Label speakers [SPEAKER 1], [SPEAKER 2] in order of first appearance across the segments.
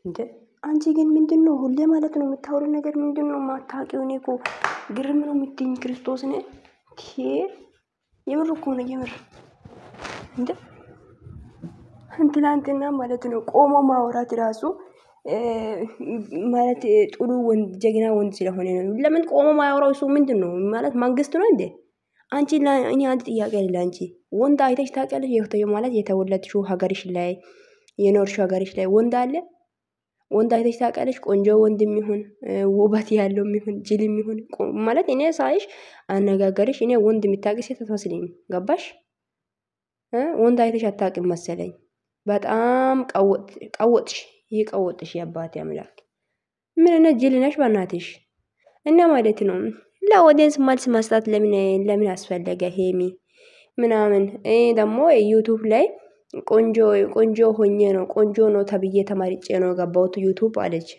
[SPEAKER 1] እንዴ አንቺ ግን ምንድነው ሁሌ ማለት ነው የምታወሩ ነገር ምንድነው? ማታውቂው እኔ እኮ ግርም ነው የምትይኝ ክርስቶስ ነኝ። የምር እኮ ነው የምር እንዴ ትላንትና ማለት ነው ቆሞ ማውራት ራሱ ማለት ጥሩ ወንድ ጀግና ወንድ ስለሆነ ነው። ለምን ቆሞ ማያወራው እሱ ምንድነው ማለት መንግስት ነው እንዴ? አንቺ እኔ አንድ ጥያቄ አለ አንቺ ወንድ አይተሽ ታውቂያለሽ? ማለት የተወለድሽው ሀገርሽ ላይ የኖርሽው ሀገርሽ ላይ ወንድ አለ? ወንድ አይተሽ ታውቂያለሽ? ቆንጆ ወንድም ይሁን ውበት ያለውም ይሁን ጅልም ይሁን ማለት እኔ ሳይሽ አነጋገርሽ እኔ ወንድ የምታውቂ ሴት አትመስለኝም። ገባሽ? ወንድ አይተሽ አታውቂም መሰለኝ። በጣም ቀወጥሽ ይቀወጥሽ የአባቴ አምላክ ምን እነ ጅል ነሽ በእናትሽ። እና ማለት ነው ለኦዲየንስ መልስ መስጠት ለምን አስፈለገ ሄሚ ምናምን ደግሞ ዩቲዩብ ላይ ቆንጆ ሆኜ ነው ቆንጆ ነው ተብዬ ተመርጬ ነው ገባሁት ዩቲዩብ አለች።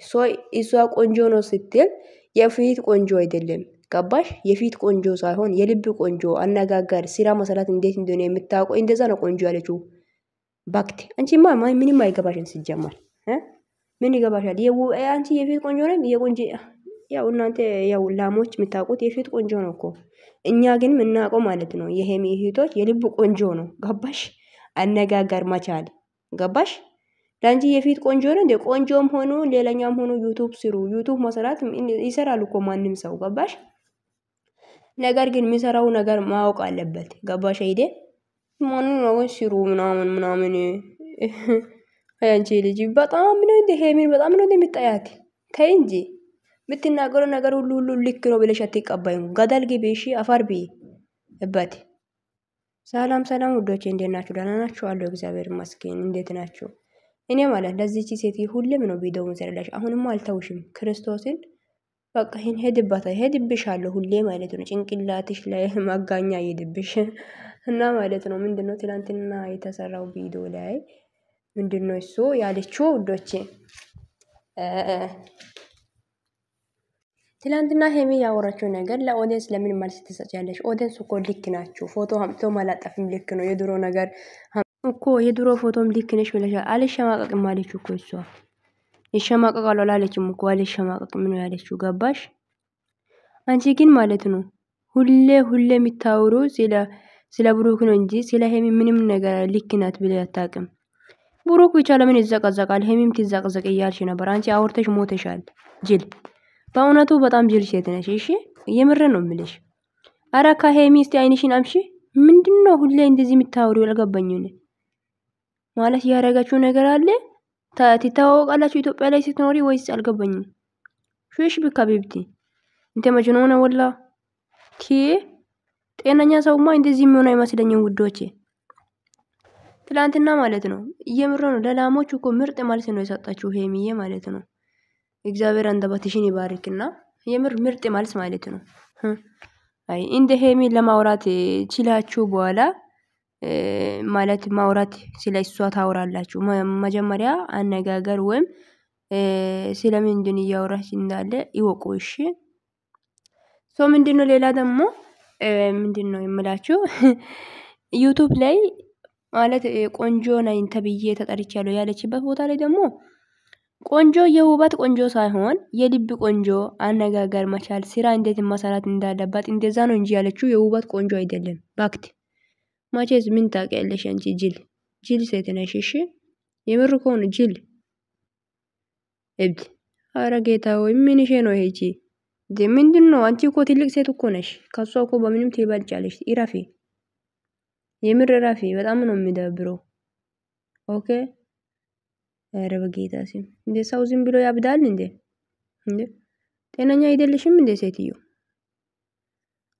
[SPEAKER 1] እሷ ቆንጆ ነው ስትል የፊት ቆንጆ አይደለም ገባሽ? የፊት ቆንጆ ሳይሆን የልብ ቆንጆ አነጋገር ስራ መሰራት እንዴት እንደሆነ የምታውቀው እንደዛ ነው ቆንጆ ያለችው። ባክት አንቺማ ምንም አይገባሽም ሲጀመር ምን ይገባሻል? አንቺ የፊት ቆንጆ ነው የቆንጆ ያው እናንተ ያው ላሞች የምታውቁት የፊት ቆንጆ ነው እኮ እኛ ግን የምናውቀው ማለት ነው የሄሚ እህቶች የልብ ቆንጆ ነው ገባሽ? አነጋገር መቻል ገባሽ? ላንቺ የፊት ቆንጆ ነው እንደ ቆንጆም ሆኖ ሌላኛም ሆኖ ዩቲዩብ ስሩ ዩቲዩብ መስራት ይሰራል እኮ ማንም ሰው ገባሽ? ነገር ግን የሚሰራው ነገር ማወቅ አለበት ገባሽ አይዴ? ማንም ነው ሲሩ ምናምን አንቺ ልጅ በጣም ነው እንደ ሄሚን በጣም ነው እንደምትጠያት ተይ እንጂ የምትናገረው ነገር ሁሉ ልክ ነው ብለሽ አትቀበይም። ገደል ግቢ እሺ አፈር ብይ እበት። ሰላም ውዶቼ እንዴት ናችሁ? ደህና ናችሁ? አለሁ እግዚአብሔር ይመስገን። እንዴት ናችሁ? እኔ ማለት ለዚህች ሴት ሁሌም ነው ቪዲዮ መስራላሽ። አሁንም አልተውሽም ክርስቶስን በቃ ሄድብሻለሁ ሁሌ ማለት ነው ጭንቅላትሽ ላይ ማጋኛ ይሄድብሽ እና ማለት ነው ምንድነው ትላንትና የተሰራው ቪዲዮ ላይ ምንድነው እሱ ያለችው ውዶቼ ትላንትና ሄሚ ያወራችው ነገር ለኦዲየንስ ለምን መልስ ትሰጫለሽ? ኦዲየንስ እኮ ልክ ናችሁ። ፎቶ አምጥቶ ማላጠፍም ልክ ነው። የድሮ ነገር እኮ የድሮ ፎቶም ልክ ነሽ ብለሻል። አልሸማቀቅም አለች እኮ እሷ። ይሸማቀቃሉ አላለችም እኮ አልሸማቀቅም ነው ያለችው። ገባሽ? አንቺ ግን ማለት ነው ሁሌ የምታወሩ ስለ ብሩክ ነው እንጂ ስለ ሄሚ ምንም ነገር ልክ ናት ብለሽ አታውቅም። ብሩክ ብቻ ለምን ይዘቀዘቃል? ሄሚም ትዘቀዘቅ እያልሽ ነበር። አንቺ አውርተሽ ሞተሻል ጅል። በእውነቱ በጣም ጅል ሴት ነሽ። እሺ የምር ነው የምልሽ። አረ ከሄሚ እስቲ አይንሽን አምሺ። ምንድነው ሁሌ እንደዚህ የምታወሪው? አልገባኝም ማለት ያረጋችሁ ነገር አለ? ትተዋወቃላችሁ ኢትዮጵያ ላይ ስትኖሪ ወይስ? አልገባኝም። ሹሽ ቢካቢብቲ እንተ መጅኑና ወላ ጤነኛ ሰውማ እንደዚህ የሚሆን አይመስለኝም ውዶቼ። ትላንትና ማለት ነው የምር ነው ለላሞች እኮ ምርጥ ማለት ነው የሰጣችሁ ሄሚዬ ማለት ነው። እግዚአብሔር አንደበትሽን ይባርክና የምር ምርጥ ማለት ነው። አይ እንደ ሄሚ ለማውራት ችላችሁ በኋላ ማለት ማውራት ስለሷ ታወራላችሁ። መጀመሪያ አነጋገር ወይም ስለምንድን እያወራች እንዳለ ይወቁ እሺ። ምንድነው ሌላ ደግሞ ምንድነው የምላችሁ ዩቲዩብ ላይ ማለት ቆንጆ ነኝ ተብዬ ተጠርቻለሁ ያለችበት ቦታ ላይ ደግሞ ቆንጆ የውበት ቆንጆ ሳይሆን የልብ ቆንጆ አነጋገር መቻል ስራ እንዴት መሰራት እንዳለባት እንደዛ ነው እንጂ ያለችው የውበት ቆንጆ አይደለም። ባክት ማቼስ ምን ታውቂያለሽ አንቺ ጅል ሴት ነሽ። እሺ የምር ከሆነ ጅል እብድ። ኧረ ጌታ ወይ ምንሽ ነው ይሄ? ምንድነው? አንቺ እኮ ትልቅ ሴት እኮ ነሽ። ከሷ እኮ በምንም ትበልጫለሽ። ኢራፊ የምር ኢራፊ። በጣም ነው የሚደብረው። ኦኬ ኧረ በጌታ ስም እንደ ሰው ዝም ብሎ ያብዳል እንዴ? ጤነኛ አይደለሽም እንዴ ሴትዮ?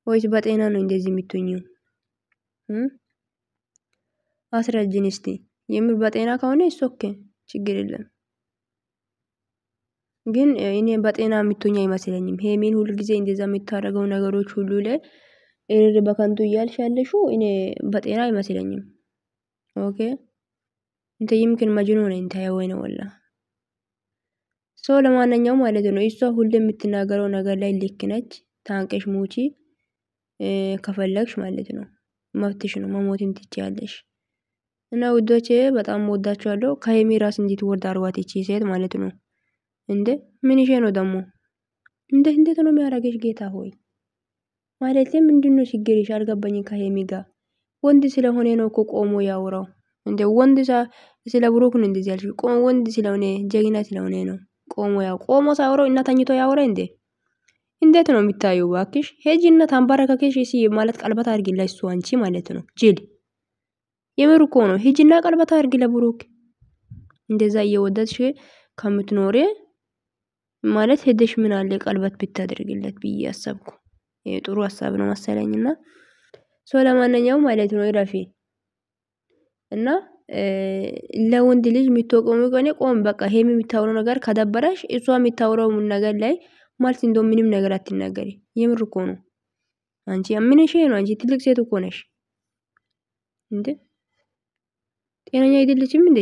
[SPEAKER 1] ወይስ በጤና ነው እንደዚህ የምትሆኚው? አስረጅን እስቲ። የምር በጤና ከሆነ ኦኬ ችግር የለም። ግን እኔ በጤና የምትሆኚ አይመስለኝም። ሄሚን ሁሉ ጊዜ እንደዛ የምታደርገው ነገሮች ሁሉ ላይ በከንቱ እያልሽ ያለሽው እኔ በጤና አይመስለኝም። ኦኬ እንተ ይምክን መጅኑን ነኝ ታየው ወይ ነው ወላ ለማንኛውም ማለት ነው እሷ ሁሌ የምትናገረው ነገር ላይ ልክ ነች። ታንቀሽ ሙቺ ከፈለግሽ ማለት ነው መብትሽ ነው። መሞትም ትችያለሽ። እና ውዶቼ በጣም ወዳችኋለሁ። ከሄሚ ራስ እንድትወርድ አርጓት ይቺ ሴት ማለት ነው። እንዴ ምን ይሄ ነው ደግሞ? እንዴት ነው የሚያረገሽ? ጌታ ሆይ ማለት ምንድነው ችግርሽ? አልገባኝም። ከሄሚ ጋር ወንድ ስለሆነ ነው እኮ ቆሞ ያወራው። እንደ ወንድ ስለ ብሩክ ነው እንደዚህ ያልሽው። ወንድ ስለሆነ ጀግና ስለሆነ ነው ቆሞ ሳይወራው እና ተኝቶ ያወራ እንዴ? እንዴት ነው የሚታየው? ባክሽ ሄጂና ታንባረከከሽ እሺ ማለት ቀለበት አድርጊለት እሱ አንቺ ማለት ነው ጅል። የምር እኮ ነው። ሂጂና ቀለበት አድርጊ ለብሩክ። እንደዛ እየወደድሽ ከምትኖሪ ማለት ሄደሽ ምን አለ ቀለበት ብታደርግለት ብዬ አሰብኩ። ጥሩ ሀሳብ ነው መሰለኝና ለማንኛውም ማለት ነው ይረፊ እና ለወንድ ልጅ የምትቆሙ ከሆነ ቆም በቃ። ሄሚ የምታወራው ነገር ከደበረሽ እሷ የምታወራው ነገር ላይ ማለት እንደው ምንም ነገር አትናገሪ። የምር እኮ ነው። አንቺ አምነሽ ነው። አንቺ ትልቅ ሴት እኮ ነሽ እንዴ! ጤነኛ አይደለችም እንዴ?